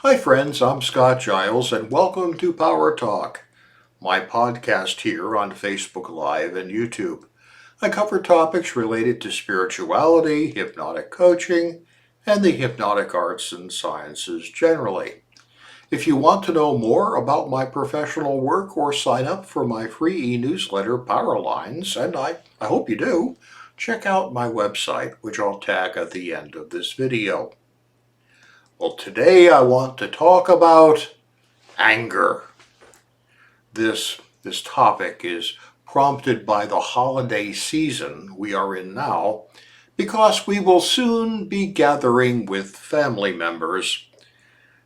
Hi friends, I'm Scott Giles and welcome to Power Talk, my podcast here on Facebook Live and YouTube. I cover topics related to spirituality, hypnotic coaching, and the hypnotic arts and sciences generally. If you want to know more about my professional work or sign up for my free e-newsletter Power Lines, and I hope you do, check out my website, which I'll tag at the end of this video. Well, today I want to talk about anger. This topic is prompted by the holiday season we are in now because we will soon be gathering with family members.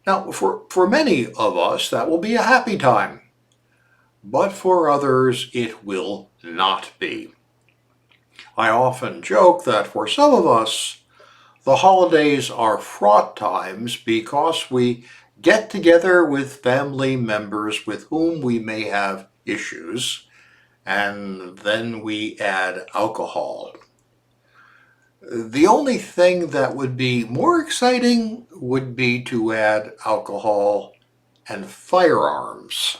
Now, for many of us, that will be a happy time, but for others, it will not be. I often joke that for some of us, the holidays are fraught times because we get together with family members with whom we may have issues, and then we add alcohol. The only thing that would be more exciting would be to add alcohol and firearms.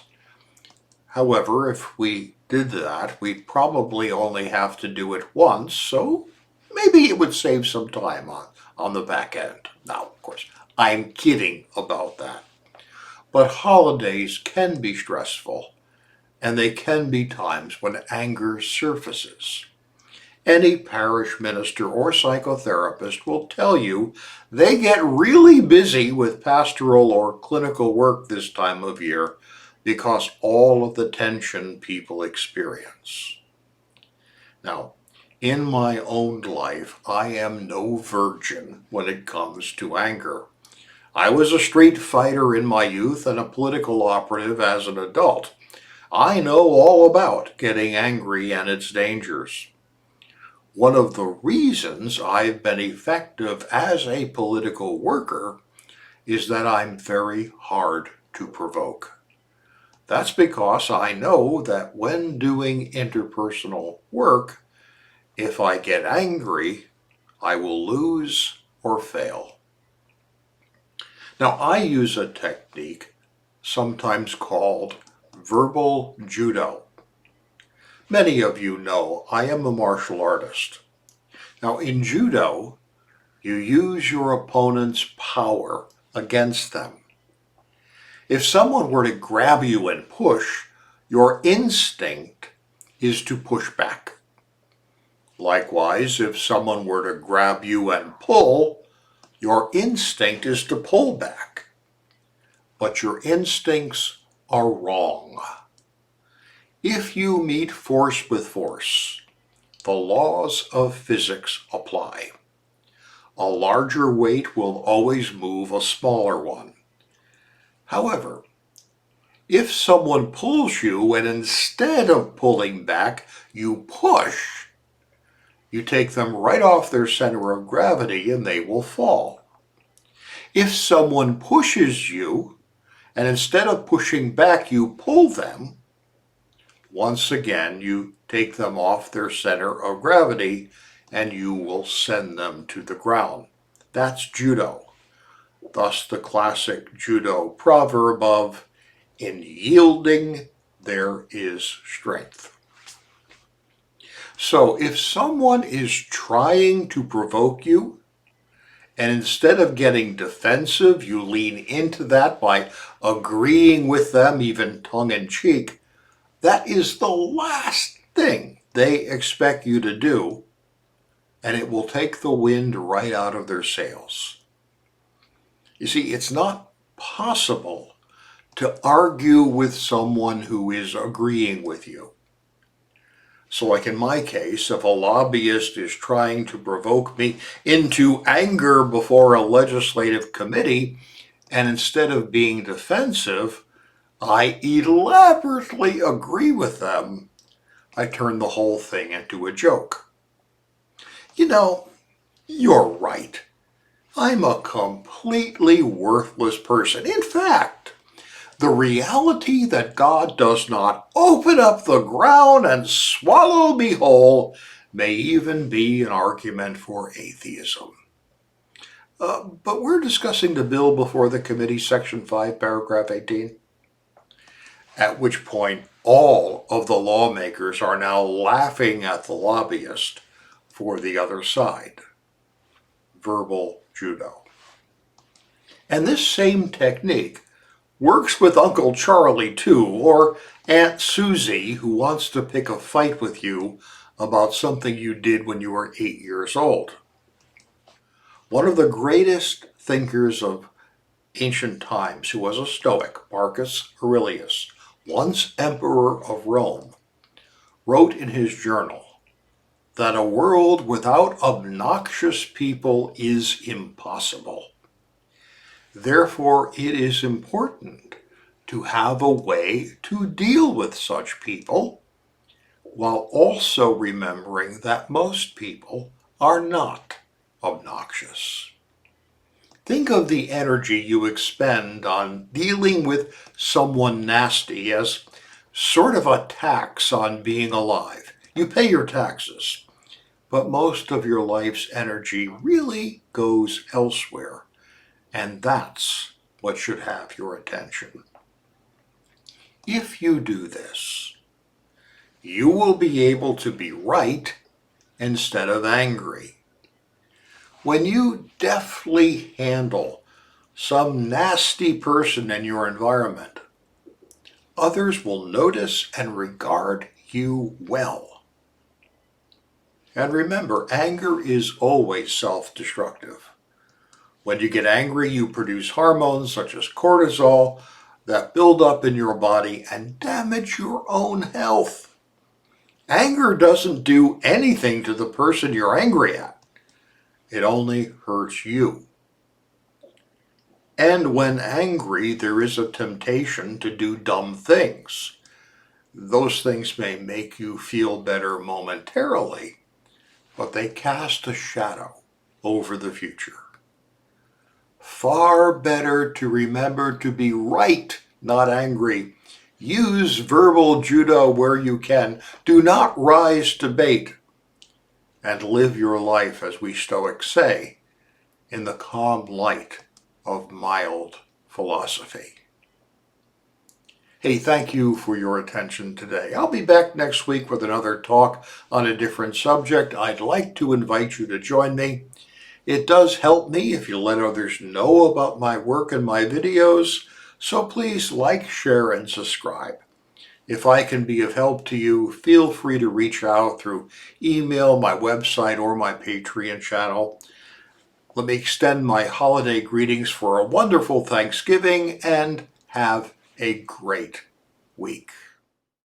However, if we did that, we'd probably only have to do it once, so maybe it would save some time on the back end. Now, of course, I'm kidding about that. But holidays can be stressful, and they can be times when anger surfaces. Any parish minister or psychotherapist will tell you they get really busy with pastoral or clinical work this time of year because all of the tension people experience. Now, in my own life, I am no virgin when it comes to anger. I was a street fighter in my youth and a political operative as an adult. I know all about getting angry and its dangers. One of the reasons I've been effective as a political worker is that I'm very hard to provoke. That's because I know that when doing interpersonal work, if I get angry, I will lose or fail. Now, I use a technique sometimes called verbal judo. Many of you know I am a martial artist. Now, in judo, you use your opponent's power against them. If someone were to grab you and push, your instinct is to push back. Likewise, if someone were to grab you and pull, your instinct is to pull back. But your instincts are wrong. If you meet force with force, the laws of physics apply. A larger weight will always move a smaller one. However, if someone pulls you and instead of pulling back, you push, you take them right off their center of gravity and they will fall. If someone pushes you and instead of pushing back, you pull them, once again, you take them off their center of gravity and you will send them to the ground. That's judo. Thus the classic judo proverb of, in yielding, there is strength. So if someone is trying to provoke you, and instead of getting defensive, you lean into that by agreeing with them, even tongue-in-cheek, that is the last thing they expect you to do, and it will take the wind right out of their sails. You see, it's not possible to argue with someone who is agreeing with you. So like in my case, if a lobbyist is trying to provoke me into anger before a legislative committee, and instead of being defensive, I elaborately agree with them, I turn the whole thing into a joke. You know, you're right. I'm a completely worthless person. In fact, the reality that God does not open up the ground and swallow me whole may even be an argument for atheism. But we're discussing the bill before the committee, Section 5, Paragraph 18, at which point all of the lawmakers are now laughing at the lobbyist for the other side. Verbal judo. And this same technique works with Uncle Charlie too, or Aunt Susie, who wants to pick a fight with you about something you did when you were 8 years old. One of the greatest thinkers of ancient times, who was a Stoic, Marcus Aurelius, once emperor of Rome, wrote in his journal that a world without obnoxious people is impossible. Therefore, it is important to have a way to deal with such people, while also remembering that most people are not obnoxious. Think of the energy you expend on dealing with someone nasty as sort of a tax on being alive. You pay your taxes, but most of your life's energy really goes elsewhere, and that's what should have your attention. If you do this, you will be able to be right instead of angry. When you deftly handle some nasty person in your environment, others will notice and regard you well. And remember, anger is always self-destructive. When you get angry, you produce hormones such as cortisol that build up in your body and damage your own health. Anger doesn't do anything to the person you're angry at. It only hurts you. And when angry, there is a temptation to do dumb things. Those things may make you feel better momentarily, but they cast a shadow over the future. Far better to remember to be right, not angry. Use verbal judo where you can. Do not rise to bait. And live your life, as we Stoics say, in the calm light of mild philosophy. Hey, thank you for your attention today. I'll be back next week with another talk on a different subject. I'd like to invite you to join me. It does help me if you let others know about my work and my videos, so please like, share, and subscribe. If I can be of help to you, feel free to reach out through email, my website, or my Patreon channel. Let me extend my holiday greetings for a wonderful Thanksgiving and have a great week.